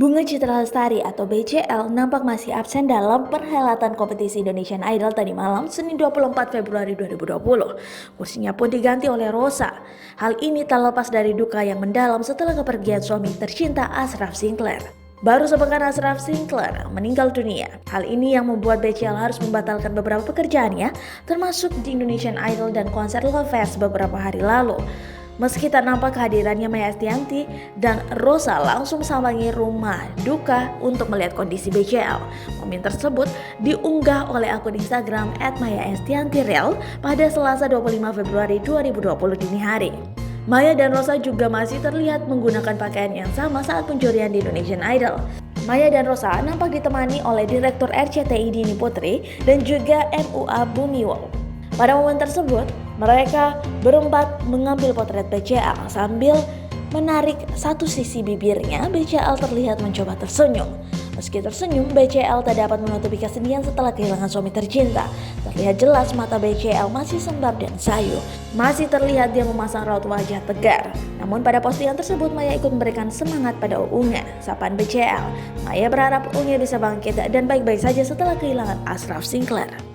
Bunga Citra Lestari atau BCL nampak masih absen dalam perhelatan kompetisi Indonesian Idol tadi malam Senin 24 Februari 2020. Kursinya pun diganti oleh Rosa. Hal ini tak lepas dari duka yang mendalam setelah kepergian suami tercinta Ashraf Sinclair. Baru sepekan Ashraf Sinclair meninggal dunia. Hal ini yang membuat BCL harus membatalkan beberapa pekerjaannya, termasuk di Indonesian Idol dan konser Love Fest beberapa hari lalu. Meski tak nampak kehadirannya Maya Estianty dan Rosa langsung sambangi rumah duka untuk melihat kondisi BCL. Momen tersebut diunggah oleh akun Instagram @mayaestiantyreal pada Selasa 25 Februari 2020 dini hari. Maya dan Rosa juga masih terlihat menggunakan pakaian yang sama saat pencurian di Indonesian Idol. Maya dan Rosa nampak ditemani oleh Direktur RCTI Dini Putri dan juga MUA Bumiwol. Pada momen tersebut, mereka berempat mengambil potret BCL sambil menarik satu sisi bibirnya. BCL terlihat mencoba tersenyum. Meski tersenyum, BCL tak dapat menutupi kesedihan setelah kehilangan suami tercinta. Terlihat jelas mata BCL masih sembab dan sayu. Masih terlihat dia memasang raut wajah tegar. Namun pada postingan tersebut, Maya ikut memberikan semangat pada Uunga, sapaan BCL. Maya berharap Uunga bisa bangkit dan baik-baik saja setelah kehilangan Ashraf Sinclair.